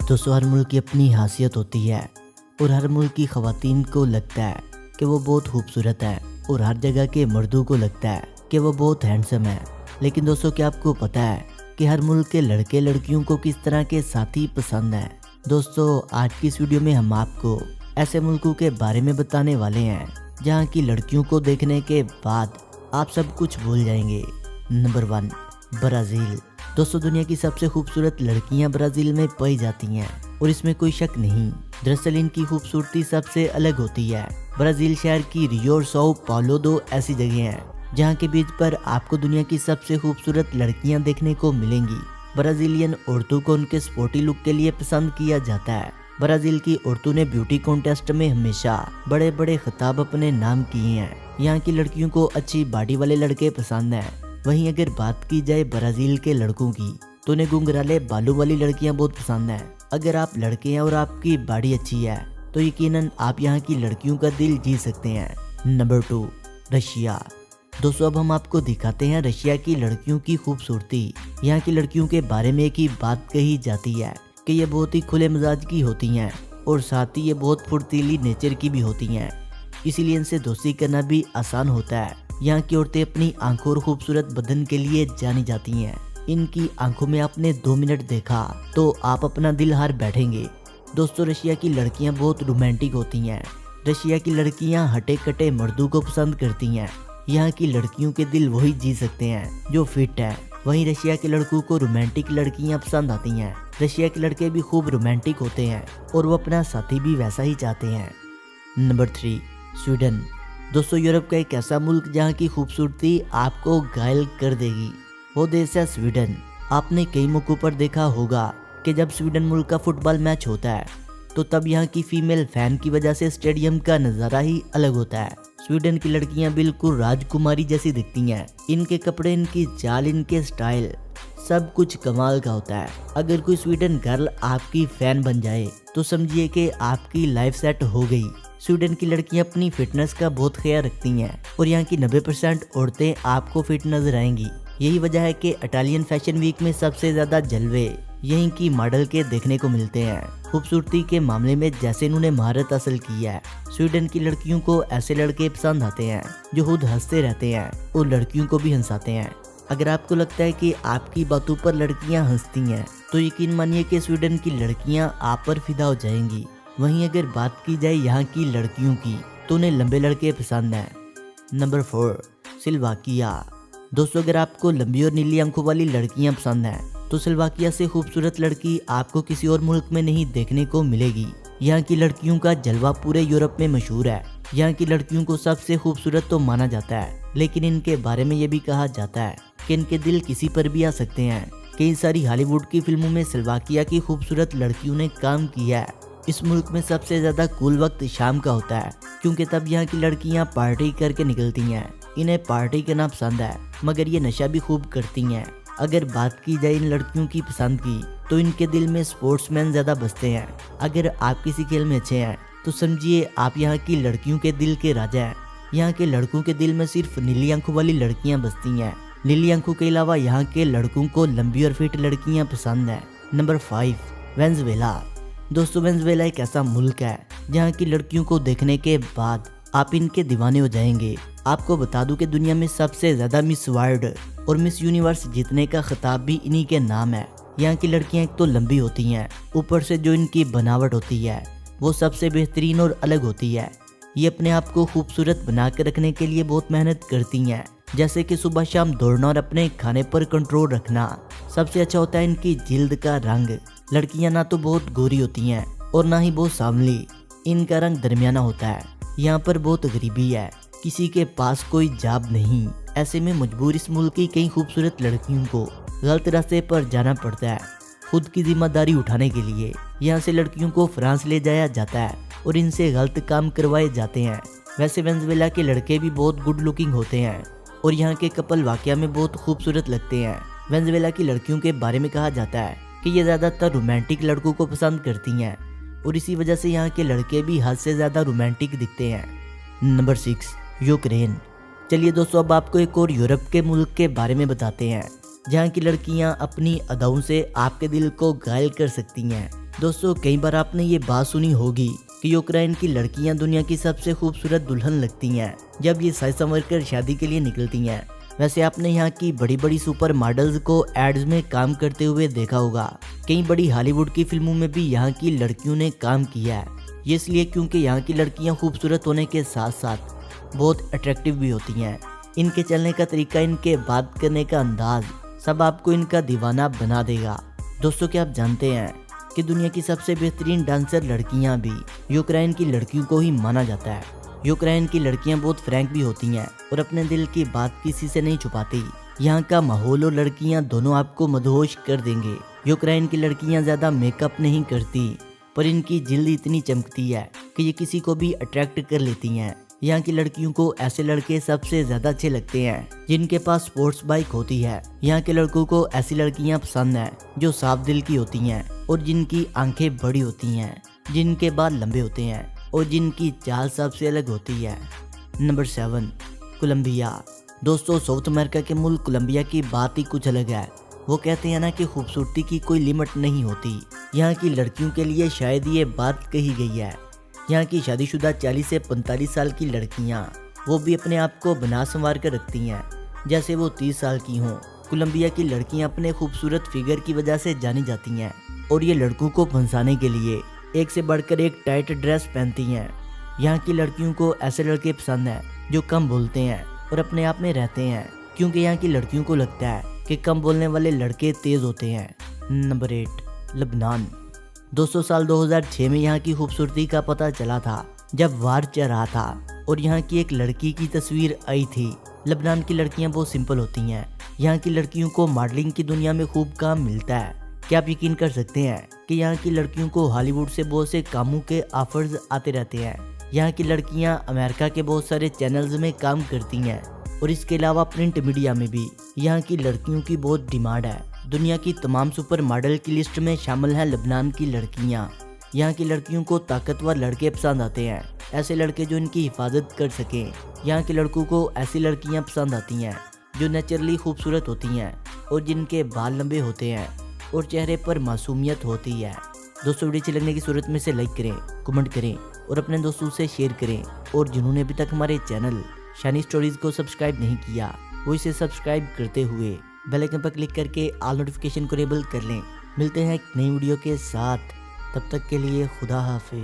दोस्तों, हर मुल्क की अपनी खासियत होती है और हर मुल्क की ख़वातीन को लगता है कि वो बहुत खूबसूरत है और हर जगह के मर्दों को लगता है कि वो बहुत हैंडसम है। लेकिन दोस्तों, क्या आपको पता है कि हर मुल्क के लड़के लड़कियों को किस तरह के साथी पसंद है? दोस्तों, आज की इस वीडियो में हम आपको ऐसे मुल्कों के बारे में बताने वाले हैं जहाँ की लड़कियों को देखने के बाद आप सब कुछ भूल जाएंगे। Number 1, Brazil. दोस्तों, दुनिया की सबसे खूबसूरत लड़कियां ब्राज़ील में पाई जाती हैं और इसमें कोई शक नहीं। दरअसल इनकी खूबसूरती सबसे अलग होती है। ब्राज़ील शहर की रियो और साओ पाउलो दो ऐसी जगह हैं जहां के बीच पर आपको दुनिया की सबसे खूबसूरत लड़कियां देखने को मिलेंगी। ब्राज़ीलियन औरतों को उनके स्पोर्टी लुक के लिए पसंद किया जाता है। ब्राज़ील की औरतों ने ब्यूटी कॉन्टेस्ट में हमेशा बड़े बड़े खिताब अपने नाम किए हैं। यहाँ की लड़कियों को अच्छी बॉडी वाले लड़के पसंद हैं। वहीं अगर बात की जाए ब्राज़ील के लड़कों की तो उन्हें घुंघराले बालों वाली लड़कियां बहुत पसंद हैं। अगर आप लड़के हैं और आपकी बॉडी अच्छी है तो यकीनन आप यहाँ की लड़कियों का दिल जीत सकते हैं। Number 2, Russia. दोस्तों, अब हम आपको दिखाते हैं रशिया की लड़कियों की खूबसूरती। यहाँ की लड़कियों के बारे में एक ही बात कही जाती है कि ये बहुत ही खुले मिजाज की होती हैं और साथ ही ये बहुत फुर्तीली नेचर की भी होती हैं, इसीलिए इनसे दोस्ती करना भी आसान होता है। यहाँ की औरतें अपनी आंखों और खूबसूरत बदन के लिए जानी जाती हैं। इनकी आंखों में आपने 2 मिनट देखा तो आप अपना दिल हार बैठेंगे। दोस्तों, रशिया की लड़कियाँ बहुत रोमांटिक होती हैं। रशिया की लड़कियाँ हटे कटे मर्दों को पसंद करती हैं। यहाँ की लड़कियों के दिल वही जीत सकते हैं जो फिट है। वहीं रशिया के लड़कों को रोमांटिक लड़कियाँ पसंद आती हैं। रशिया के लड़के भी खूब रोमांटिक होते हैं और वो अपना साथी भी वैसा ही चाहते हैं। Number 3, Sweden. दोस्तों, यूरोप का एक ऐसा मुल्क जहाँ की खूबसूरती आपको घायल कर देगी, वो देश है स्वीडन। आपने कई मौकों पर देखा होगा कि जब स्वीडन मुल्क का फुटबॉल मैच होता है तो तब यहाँ की फीमेल फैन की वजह से स्टेडियम का नज़ारा ही अलग होता है। स्वीडन की लड़कियाँ बिल्कुल राजकुमारी जैसी दिखती हैं। इनके कपड़े, इनकी चाल, इनके स्टाइल, सब कुछ कमाल का होता है। अगर कोई स्वीडन गर्ल आपकी फैन बन जाए तो समझिए कि आपकी लाइफ सेट हो गई। स्वीडन की लड़कियां अपनी फिटनेस का बहुत ख्याल रखती हैं और यहाँ की 90% औरतें आपको फिट नजर आएंगी। यही वजह है कि इटालियन फैशन वीक में सबसे ज्यादा जलवे यहीं की मॉडल के देखने को मिलते हैं। खूबसूरती के मामले में जैसे इन्होंने महारत हासिल की है। स्वीडन की लड़कियों को ऐसे लड़के पसंद आते हैं जो खुद हंसते रहते हैं और लड़कियों को भी हंसाते हैं। अगर आपको लगता है कि आपकी बातों पर लड़कियां हंसती हैं तो यकीन मानिए कि स्वीडन की लड़कियां आप पर फिदा हो जाएंगी। वहीं अगर बात की जाए यहाँ की लड़कियों की तो उन्हें लंबे लड़के पसंद हैं। Number 4, Slovakia. दोस्तों, अगर आपको लंबी और नीली आंखों वाली लड़कियां पसंद हैं तो स्लोवाकिया से खूबसूरत लड़की आपको किसी और मुल्क में नहीं देखने को मिलेगी। यहाँ की लड़कियों का जलवा पूरे यूरोप में मशहूर है। यहाँ की लड़कियों को सबसे खूबसूरत तो माना जाता है, लेकिन इनके बारे में ये भी कहा जाता है कि इनके दिल किसी पर भी आ सकते हैं। कई सारी हॉलीवुड की फिल्मों में स्लोवाकिया की खूबसूरत लड़कियों ने काम किया है। इस मुल्क में सबसे ज्यादा कूल वक्त शाम का होता है क्योंकि तब यहाँ की लड़कियाँ पार्टी करके निकलती हैं। इन्हें पार्टी करना पसंद है मगर ये नशा भी खूब करती हैं। अगर बात की जाए इन लड़कियों की पसंद की तो इनके दिल में स्पोर्ट्समैन ज्यादा बसते हैं। अगर आप किसी खेल में अच्छे हैं तो समझिए आप यहाँ की लड़कियों के दिल के राजा हैं। यहाँ के लड़कों के दिल में सिर्फ नीली आंखों वाली लड़कियाँ बसती हैं। नीली आंखों के अलावा यहाँ के लड़कों को लंबी और फिट लड़कियाँ पसंद है। Number 5, Venezuela. दोस्तों, वेनेजुएला एक ऐसा मुल्क है जहाँ की लड़कियों को देखने के बाद आप इनके दीवाने हो जाएंगे। आपको बता दूं कि दुनिया में सबसे ज्यादा मिस वर्ल्ड और मिस यूनिवर्स जीतने का खिताब भी इन्हीं के नाम है। यहाँ की लड़कियाँ एक तो लंबी होती हैं, ऊपर से जो इनकी बनावट होती है वो सबसे बेहतरीन और अलग होती है। ये अपने आप को खूबसूरत बना कर रखने के लिए बहुत मेहनत करती हैं, जैसे कि सुबह शाम दौड़ना और अपने खाने पर कंट्रोल रखना। सबसे अच्छा होता है इनकी जिल्द का रंग। लड़कियां ना तो बहुत गोरी होती हैं और ना ही बहुत सांवली, इनका रंग दरमियाना होता है। यहाँ पर बहुत गरीबी है, किसी के पास कोई जॉब नहीं। ऐसे में मजबूर इस मुल्क की कई खूबसूरत लड़कियों को गलत रास्ते पर जाना पड़ता है खुद की जिम्मेदारी उठाने के लिए। यहाँ से लड़कियों को फ्रांस ले जाया जाता है और इनसे गलत काम करवाए जाते हैं। वैसे वेनेजुएला के लड़के भी बहुत गुड लुकिंग होते हैं और यहाँ के कपल वाकया में बहुत खूबसूरत लगते हैं। वेनेजुएला की लड़कियों के बारे में कहा जाता है कि ये ज़्यादातर रोमांटिक लड़कों को पसंद करती हैं और इसी वजह से यहाँ के लड़के भी हद से ज़्यादा रोमांटिक दिखते हैं। Number 6, Ukraine. चलिए दोस्तों, अब आपको एक और यूरोप के मुल्क के बारे में बताते हैं जहाँ की लड़कियाँ अपनी अदाओं से आपके दिल को घायल कर सकती हैं। दोस्तों कई बार आपने ये बात सुनी होगी कि यूक्रेन की लड़कियां दुनिया की सबसे खूबसूरत दुल्हन लगती हैं जब ये सज संवर कर शादी के लिए निकलती हैं। वैसे आपने यहाँ की बड़ी बड़ी सुपर मॉडल्स को एड्स में काम करते हुए देखा होगा। कई बड़ी हॉलीवुड की फिल्मों में भी यहाँ की लड़कियों ने काम किया है। ये इसलिए क्योंकि यहाँ की लड़कियाँ खूबसूरत होने के साथ साथ बहुत अट्रैक्टिव भी होती हैं। इनके चलने का तरीका, इनके बात करने का अंदाज सब आपको इनका दीवाना बना देगा। दोस्तों क्या आप जानते हैं कि दुनिया की सबसे बेहतरीन डांसर लड़कियां भी यूक्रेन की लड़कियों को ही माना जाता है। यूक्रेन की लड़कियां बहुत फ्रैंक भी होती हैं और अपने दिल की बात किसी से नहीं छुपाती। यहाँ का माहौल और लड़कियां दोनों आपको मदहोश कर देंगे। यूक्रेन की लड़कियां ज्यादा मेकअप नहीं करती, पर इनकी जिल्द इतनी चमकती है कि ये किसी को भी अट्रैक्ट कर लेती हैं। यहाँ की लड़कियों को ऐसे लड़के सबसे ज्यादा अच्छे लगते हैं जिनके पास स्पोर्ट्स बाइक होती है। यहाँ के लड़कों को ऐसी लड़कियाँ पसंद है जो साफ दिल की होती हैं और जिनकी आंखें बड़ी होती हैं, जिनके बाल लंबे होते हैं और जिनकी चाल सबसे अलग होती है। Number 7, Colombia. दोस्तों साउथ अमेरिका के मुल्क कोलंबिया की बात ही कुछ अलग है। वो कहते हैं ना कि खूबसूरती की कोई लिमिट नहीं होती। यहाँ की लड़कियों के लिए शायद ये बात कही गई है। यहाँ की शादीशुदा 40 से 45 साल की लड़कियाँ वो भी अपने आप को बना संवार कर रखती हैं जैसे वो 30 साल की हों। कोलंबिया की लड़कियाँ अपने खूबसूरत फिगर की वजह से जानी जाती हैं और ये लड़कों को फंसाने के लिए एक से बढ़कर एक टाइट ड्रेस पहनती हैं। यहाँ की लड़कियों को ऐसे लड़के पसंद हैं जो कम बोलते हैं और अपने आप में रहते हैं, क्योंकि यहाँ की लड़कियों को लगता है कि कम बोलने वाले लड़के तेज होते हैं। Number 8, Lebanon. 200 साल 2006 में यहाँ की खूबसूरती का पता चला था जब वार चल रहा था और यहाँ की एक लड़की की तस्वीर आई थी। लेबनान की लड़कियाँ बहुत सिंपल होती हैं। यहाँ की लड़कियों को मॉडलिंग की दुनिया में खूब काम मिलता है। क्या आप यकीन कर सकते हैं कि यहाँ की लड़कियों को हॉलीवुड से बहुत से कामों के ऑफर्स आते रहते हैं। यहाँ की लड़कियाँ अमेरिका के बहुत सारे चैनल्स में काम करती हैं और इसके अलावा प्रिंट मीडिया में भी यहाँ की लड़कियों की बहुत डिमांड है। दुनिया की तमाम सुपर मॉडल की लिस्ट में शामिल हैं लेबनान की लड़कियाँ। यहाँ की लड़कियों को ताकतवर लड़के पसंद आते हैं, ऐसे लड़के जो इनकी हिफाजत कर सकें। यहाँ के लड़कों को ऐसी लड़कियाँ पसंद आती हैं जो नेचुरली खूबसूरत होती हैं और जिनके बाल लंबे होते हैं और चेहरे पर मासूमियत होती है। दोस्तों वीडियो अच्छी लगने की सूरत में इसे लाइक करें, कमेंट करें और अपने दोस्तों से शेयर करें। और जिन्होंने अभी तक हमारे चैनल शानी स्टोरीज को सब्सक्राइब नहीं किया वो इसे सब्सक्राइब करते हुए बेल आइकन पर क्लिक करके ऑल नोटिफिकेशन को इनेबल कर लें। मिलते हैं एक नई वीडियो के साथ, तब तक के लिए खुदा हाफिज।